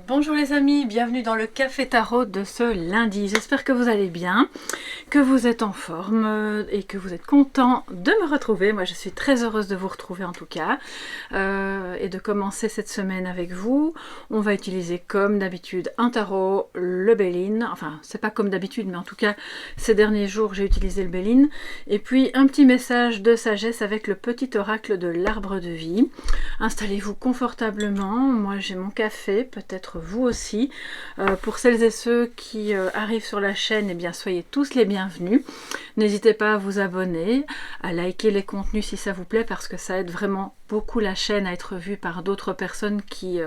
Bonjour les amis, bienvenue dans le Café Tarot de ce lundi. J'espère que vous allez bien, que vous êtes en forme et que vous êtes content de me retrouver. Moi je suis très heureuse de vous retrouver en tout cas et de commencer cette semaine avec vous. On va utiliser comme d'habitude un tarot, le Béline. Enfin c'est pas comme d'habitude mais en tout cas ces derniers jours j'ai utilisé le Béline. Et puis un petit message de sagesse avec le petit oracle de l'arbre de vie. Installez-vous confortablement, moi j'ai mon café, peut-être vous aussi. Pour celles et ceux qui arrivent sur la chaîne, eh bien soyez tous les bienvenus. N'hésitez pas à vous abonner, à liker les contenus si ça vous plaît parce que ça aide vraiment beaucoup la chaîne à être vue par d'autres personnes qui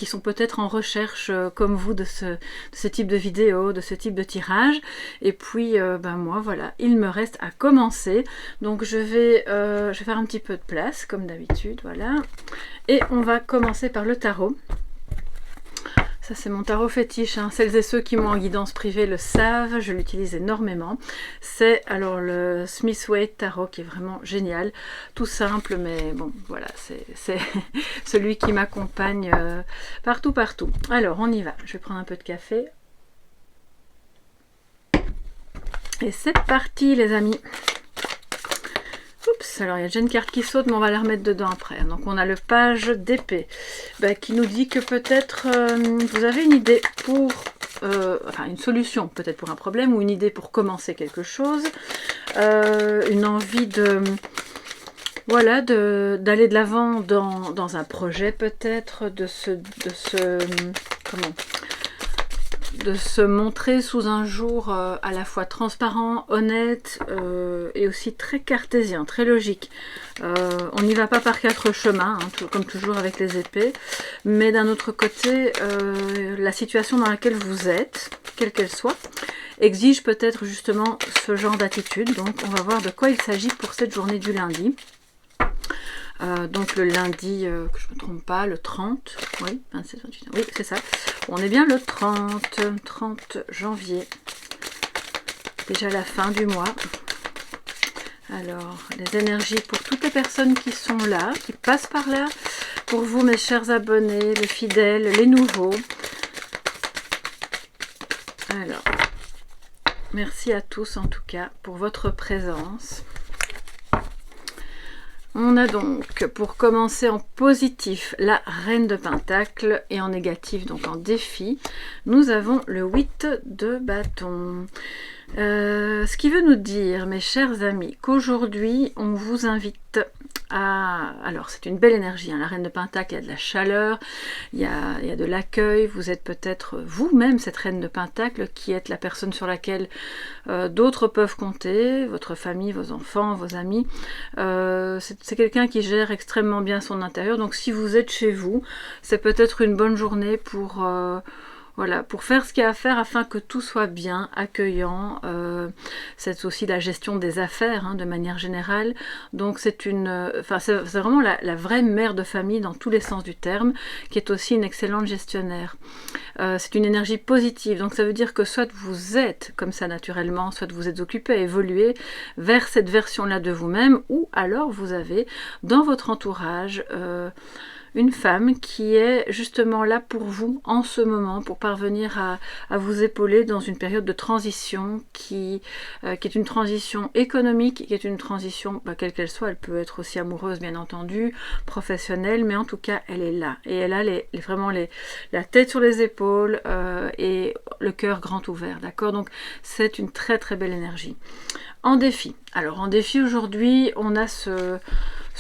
sont peut-être en recherche comme vous de ce type de vidéo, de ce type de tirage. Et puis moi voilà, il me reste à commencer. Donc je vais faire un petit peu de place comme d'habitude, voilà. Et on va commencer par le tarot. Ça c'est mon tarot fétiche, hein. Celles et ceux qui m'ont en guidance privée le savent, je l'utilise énormément. C'est alors le Smith-Waite Tarot qui est vraiment génial, tout simple mais bon voilà, c'est celui qui m'accompagne partout. Alors on y va, je vais prendre un peu de café. Et c'est parti les amis. Oups, alors il y a déjà une carte qui saute, mais on va la remettre dedans après. Donc on a le page d'épée qui nous dit que peut-être vous avez une idée pour, enfin une solution peut-être pour un problème ou une idée pour commencer quelque chose, une envie de, voilà, d'aller de l'avant dans un projet peut-être, de se montrer sous un jour à la fois transparent, honnête et aussi très cartésien, très logique. On n'y va pas par quatre chemins, hein, comme toujours avec les épées, mais d'un autre côté, la situation dans laquelle vous êtes, quelle qu'elle soit, exige peut-être justement ce genre d'attitude. Donc on va voir de quoi il s'agit pour cette journée du lundi. Donc le lundi, que je ne me trompe pas, le 30, oui, 27, 28, oui c'est ça, on est bien le 30 janvier, déjà la fin du mois. Alors, les énergies pour toutes les personnes qui sont là, qui passent par là, pour vous mes chers abonnés, les fidèles, les nouveaux. Alors, merci à tous en tout cas pour votre présence. On a donc, pour commencer en positif, la Reine de Pentacle et en négatif, donc en défi, nous avons le 8 de bâton. Ce qui veut nous dire, mes chers amis, qu'aujourd'hui, on vous invite à... Alors, c'est une belle énergie, hein, la Reine de Pentacle, il y a de la chaleur, il y a de l'accueil, vous êtes peut-être vous-même cette Reine de Pentacle qui êtes la personne sur laquelle d'autres peuvent compter, votre famille, vos enfants, vos amis. C'est quelqu'un qui gère extrêmement bien son intérieur, donc si vous êtes chez vous, c'est peut-être une bonne journée pour... Voilà, pour faire ce qu'il y a à faire afin que tout soit bien, accueillant. C'est aussi la gestion des affaires, hein, de manière générale. Donc c'est vraiment la vraie mère de famille dans tous les sens du terme, qui est aussi une excellente gestionnaire. C'est une énergie positive, donc ça veut dire que soit vous êtes comme ça naturellement, soit vous êtes occupé à évoluer vers cette version-là de vous-même, ou alors vous avez dans votre entourage... une femme qui est justement là pour vous en ce moment, pour parvenir à vous épauler dans une période de transition qui est une transition économique, qui est une transition, quelle qu'elle soit, elle peut être aussi amoureuse bien entendu, professionnelle, mais en tout cas elle est là. Et elle a vraiment la tête sur les épaules et le cœur grand ouvert, d'accord? Donc c'est une très très belle énergie. En défi, alors en défi aujourd'hui, on a ce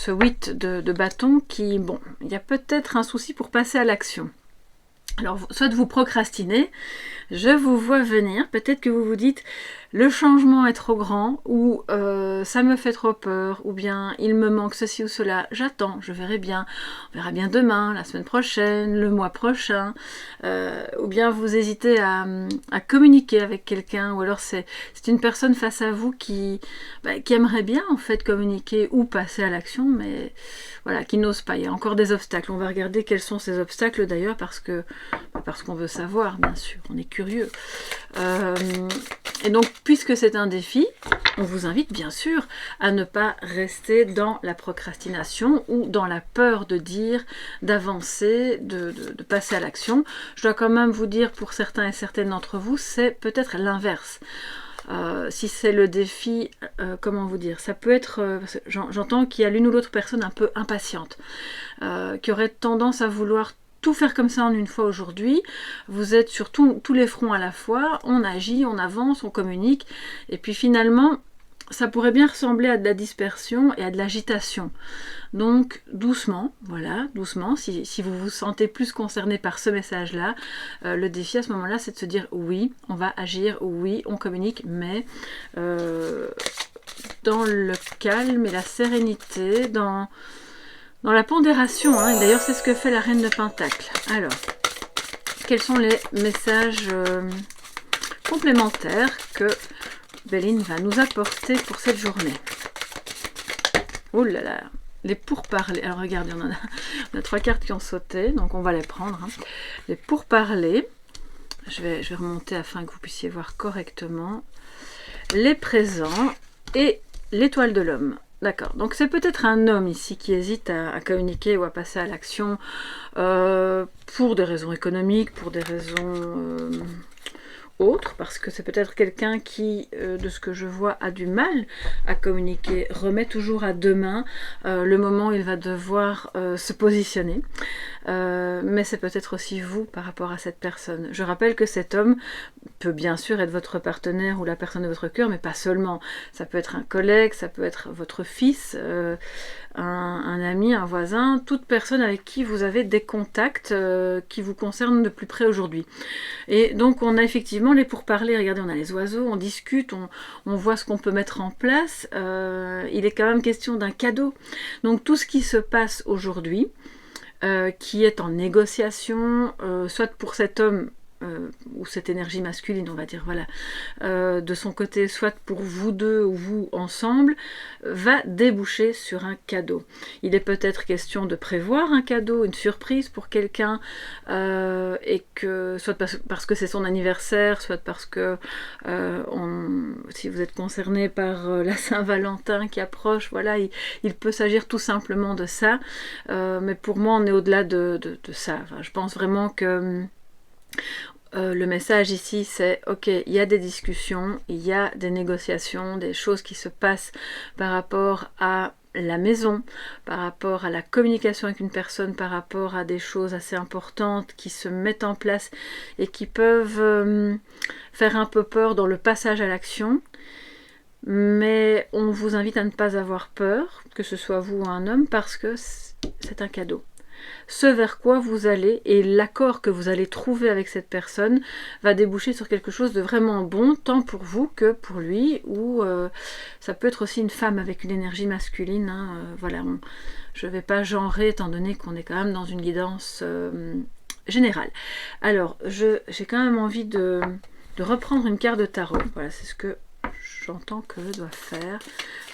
8 de bâton qui, bon, il y a peut-être un souci pour passer à l'action. Alors, soit vous procrastinez, je vous vois venir, peut-être que vous vous dites le changement est trop grand, ou ça me fait trop peur, ou bien il me manque ceci ou cela, j'attends, je verrai bien, on verra bien demain, la semaine prochaine, le mois prochain, ou bien vous hésitez à communiquer avec quelqu'un, ou alors c'est une personne face à vous qui aimerait bien en fait communiquer ou passer à l'action, mais voilà, qui n'ose pas, il y a encore des obstacles. On va regarder quels sont ces obstacles d'ailleurs, parce qu'on veut savoir, bien sûr, on est curieux. Et donc, puisque c'est un défi, on vous invite bien sûr à ne pas rester dans la procrastination ou dans la peur de dire, d'avancer, de passer à l'action. Je dois quand même vous dire, pour certains et certaines d'entre vous, c'est peut-être l'inverse. Si c'est le défi, comment vous dire, ça peut être, j'entends qu'il y a l'une ou l'autre personne un peu impatiente, qui aurait tendance à vouloir tout faire comme ça en une fois aujourd'hui. Vous êtes sur tous les fronts à la fois, on agit, on avance, on communique, et puis finalement, ça pourrait bien ressembler à de la dispersion et à de l'agitation. Donc doucement, voilà, doucement, si vous vous sentez plus concerné par ce message-là, le défi à ce moment-là, c'est de se dire oui, on va agir, oui, on communique, mais dans le calme et la sérénité, dans la pondération, hein. D'ailleurs c'est ce que fait la Reine de Pentacle. Alors, quels sont les messages complémentaires que Béline va nous apporter pour cette journée? Oh là là, les pourparlers. Alors regardez, on a 3 cartes qui ont sauté, donc on va les prendre. Hein. Les pourparlers, je vais remonter afin que vous puissiez voir correctement. Les présents et l'étoile de l'homme. D'accord, donc c'est peut-être un homme ici qui hésite à communiquer ou à passer à l'action pour des raisons économiques, pour des raisons autres, parce que c'est peut-être quelqu'un qui, de ce que je vois, a du mal à communiquer, remet toujours à demain le moment où il va devoir se positionner. Mais c'est peut-être aussi vous par rapport à cette personne. Je rappelle que cet homme peut bien sûr être votre partenaire ou la personne de votre cœur, mais pas seulement. Ça peut être un collègue, ça peut être votre fils, un ami, un voisin, toute personne avec qui vous avez des contacts qui vous concernent de plus près aujourd'hui. Et donc on a effectivement les pourparlers, regardez, on a les oiseaux, on discute, on voit ce qu'on peut mettre en place. Il est quand même question d'un cadeau. Donc tout ce qui se passe aujourd'hui, qui est en négociation, soit pour cet homme, ou cette énergie masculine, on va dire, voilà, de son côté, soit pour vous deux ou vous ensemble, va déboucher sur un cadeau. Il est peut-être question de prévoir un cadeau, une surprise pour quelqu'un, et que, soit parce que c'est son anniversaire, soit parce que si vous êtes concerné par la Saint-Valentin qui approche, voilà, il peut s'agir tout simplement de ça, mais pour moi on est au-delà de ça. Enfin, je pense vraiment que le message ici c'est ok, il y a des discussions, il y a des négociations, des choses qui se passent par rapport à la maison, par rapport à la communication avec une personne, par rapport à des choses assez importantes qui se mettent en place et qui peuvent faire un peu peur dans le passage à l'action. Mais on vous invite à ne pas avoir peur, que ce soit vous ou un homme, parce que c'est un cadeau. Ce vers quoi vous allez et l'accord que vous allez trouver avec cette personne va déboucher sur quelque chose de vraiment bon, tant pour vous que pour lui, ou ça peut être aussi une femme avec une énergie masculine, hein, voilà, je ne vais pas genrer étant donné qu'on est quand même dans une guidance générale. Alors, j'ai quand même envie de reprendre une carte de tarot, voilà, c'est ce que j'entends que je dois faire,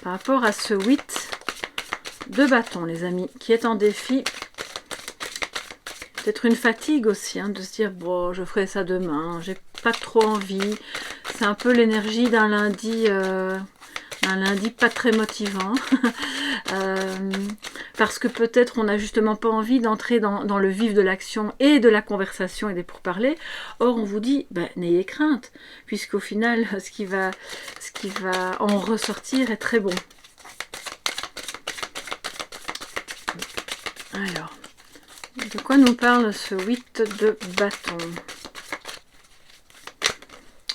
par rapport à ce 8 de bâton, les amis, qui est en défi. Peut-être une fatigue aussi, hein, de se dire bon, je ferai ça demain, j'ai pas trop envie. C'est un peu l'énergie d'un lundi pas très motivant. Parce que peut-être on n'a justement pas envie d'entrer dans le vif de l'action et de la conversation et des pourparlers. Or on vous dit, ben, n'ayez crainte, puisqu'au final ce qui va en ressortir est très bon. Alors, de quoi nous parle ce 8 de bâton?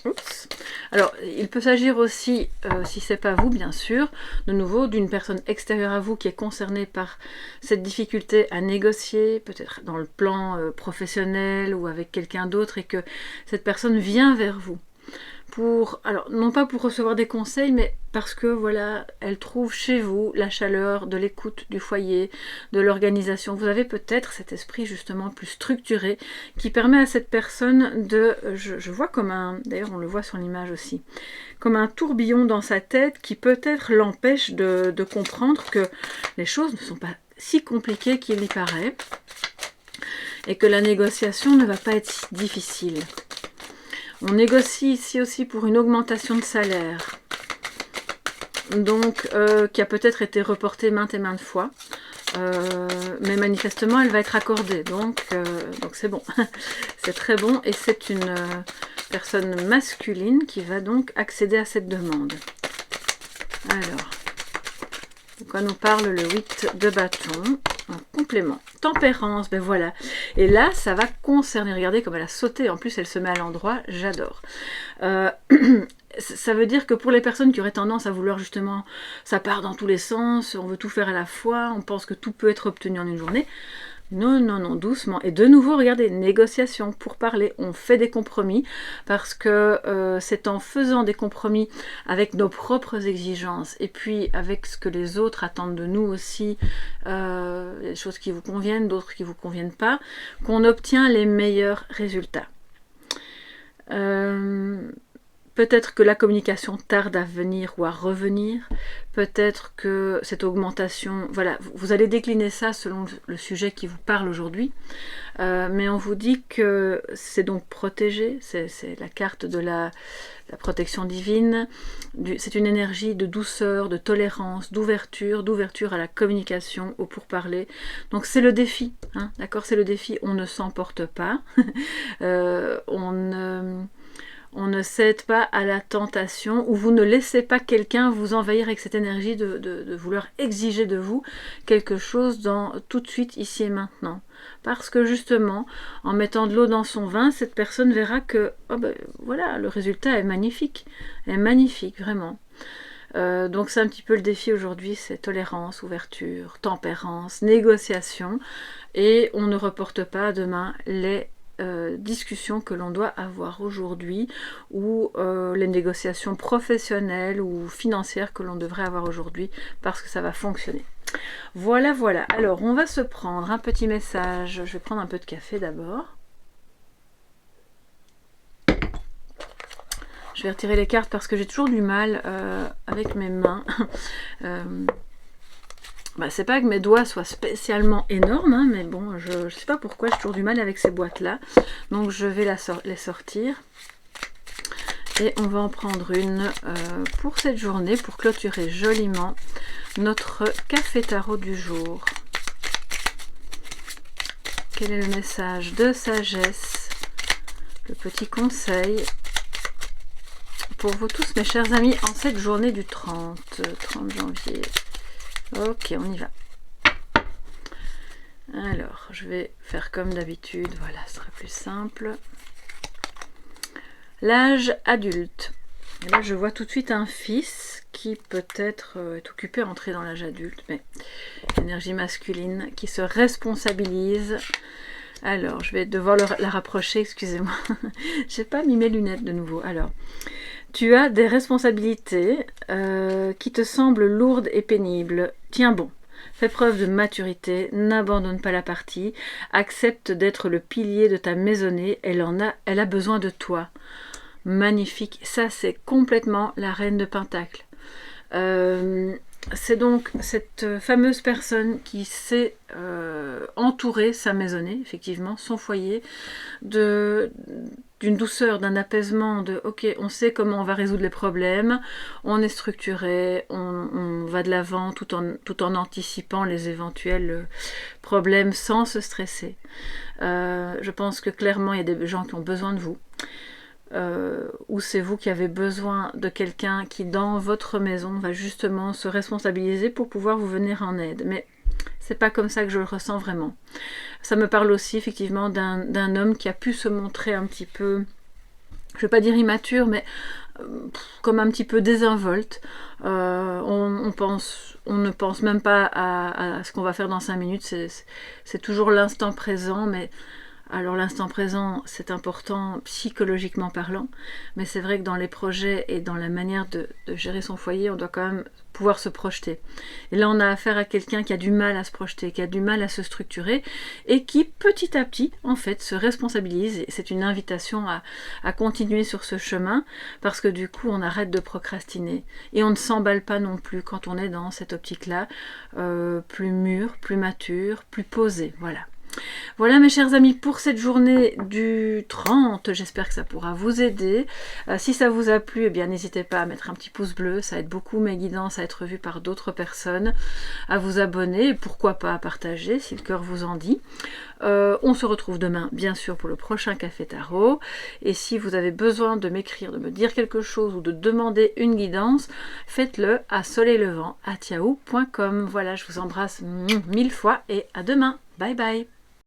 Oups. Alors, il peut s'agir aussi, si c'est pas vous, bien sûr, de nouveau, d'une personne extérieure à vous qui est concernée par cette difficulté à négocier, peut-être dans le plan professionnel ou avec quelqu'un d'autre, et que cette personne vient vers vous. Alors, non pas pour recevoir des conseils, mais parce que, voilà, elle trouve chez vous la chaleur de l'écoute du foyer, de l'organisation. Vous avez peut-être cet esprit, justement, plus structuré, qui permet à cette personne de, je vois comme un, d'ailleurs on le voit sur l'image aussi, comme un tourbillon dans sa tête qui peut-être l'empêche de comprendre que les choses ne sont pas si compliquées qu'il y paraît, et que la négociation ne va pas être si difficile. On négocie ici aussi pour une augmentation de salaire. Donc, qui a peut-être été reportée maintes et maintes fois. Mais manifestement, elle va être accordée. Donc c'est bon. C'est très bon. Et c'est une personne masculine qui va donc accéder à cette demande. Alors, de quoi nous parle le 8 de bâton en complément? Tempérance, ben voilà. Et là, ça va concerner, regardez comme elle a sauté, en plus elle se met à l'endroit, j'adore. Ça veut dire que pour les personnes qui auraient tendance à vouloir justement, ça part dans tous les sens, on veut tout faire à la fois, on pense que tout peut être obtenu en une journée. Non, non, non, doucement. Et de nouveau, regardez, négociation pour parler. On fait des compromis parce que c'est en faisant des compromis avec nos propres exigences et puis avec ce que les autres attendent de nous aussi, des choses qui vous conviennent, d'autres qui ne vous conviennent pas, qu'on obtient les meilleurs résultats. Peut-être que la communication tarde à venir ou à revenir. Peut-être que cette augmentation... Voilà, vous allez décliner ça selon le sujet qui vous parle aujourd'hui. Mais on vous dit que c'est donc protégé. C'est la carte de la protection divine. C'est une énergie de douceur, de tolérance, d'ouverture à la communication, au pourparler. Donc c'est le défi. Hein, d'accord, c'est le défi. On ne s'emporte pas. On ne cède pas à la tentation, ou vous ne laissez pas quelqu'un vous envahir avec cette énergie de vouloir exiger de vous quelque chose tout de suite, ici et maintenant. Parce que justement, en mettant de l'eau dans son vin, cette personne verra que, oh ben, voilà, le résultat est magnifique. Est magnifique, vraiment. Donc c'est un petit peu le défi aujourd'hui, c'est tolérance, ouverture, tempérance, négociation. Et on ne reporte pas à demain les discussions que l'on doit avoir aujourd'hui ou les négociations professionnelles ou financières que l'on devrait avoir aujourd'hui parce que ça va fonctionner. Voilà, voilà. Alors, on va se prendre un petit message. Je vais prendre un peu de café d'abord. Je vais retirer les cartes parce que j'ai toujours du mal avec mes mains. Bah, c'est pas que mes doigts soient spécialement énormes, hein, mais bon, je sais pas pourquoi j'ai toujours du mal avec ces boîtes-là. Donc je vais les sortir. Et on va en prendre une pour cette journée, pour clôturer joliment notre café tarot du jour. Quel est le message de sagesse? Le petit conseil pour vous tous, mes chers amis, en cette journée du 30 janvier. Ok, on y va. Alors, je vais faire comme d'habitude. Voilà, ce sera plus simple. L'âge adulte. Et là, je vois tout de suite un fils qui peut-être est occupé à entrer dans l'âge adulte, mais énergie masculine qui se responsabilise. Alors, je vais devoir la rapprocher, excusez-moi. Je n'ai pas mis mes lunettes de nouveau. Alors, tu as des responsabilités qui te semblent lourdes et pénibles. Tiens bon, fais preuve de maturité, n'abandonne pas la partie, accepte d'être le pilier de ta maisonnée, elle a besoin de toi. Magnifique, ça c'est complètement la reine de Pentacle. C'est donc cette fameuse personne qui sait entourer sa maisonnée, effectivement, son foyer, d'une douceur, d'un apaisement, de ok, on sait comment on va résoudre les problèmes, on est structuré, on va de l'avant tout en anticipant les éventuels problèmes sans se stresser. Je pense que clairement il y a des gens qui ont besoin de vous. Ou c'est vous qui avez besoin de quelqu'un qui dans votre maison va justement se responsabiliser pour pouvoir vous venir en aide. Mais c'est pas comme ça que je le ressens vraiment. Ça me parle aussi effectivement d'un homme qui a pu se montrer un petit peu, je ne vais pas dire immature, mais comme un petit peu désinvolte. On ne pense même pas à ce qu'on va faire dans 5 minutes. C'est toujours l'instant présent, mais alors l'instant présent, c'est important psychologiquement parlant, mais c'est vrai que dans les projets et dans la manière de gérer son foyer, on doit quand même pouvoir se projeter. Et là, on a affaire à quelqu'un qui a du mal à se projeter, qui a du mal à se structurer et qui, petit à petit, en fait, se responsabilise. Et c'est une invitation à continuer sur ce chemin parce que du coup, on arrête de procrastiner. Et on ne s'emballe pas non plus quand on est dans cette optique-là, plus mûr, plus mature, plus posé. Voilà. Voilà mes chers amis pour cette journée du 30, j'espère que ça pourra vous aider. Si ça vous a plu, eh bien n'hésitez pas à mettre un petit pouce bleu, ça aide beaucoup mes guidances à être vues par d'autres personnes, à vous abonner et pourquoi pas à partager si le cœur vous en dit. On se retrouve demain bien sûr pour le prochain Café Tarot, et si vous avez besoin de m'écrire, de me dire quelque chose ou de demander une guidance, faites-le à soleillevent@yahoo.com. Voilà, je vous embrasse 1000 fois et à demain. Bye bye.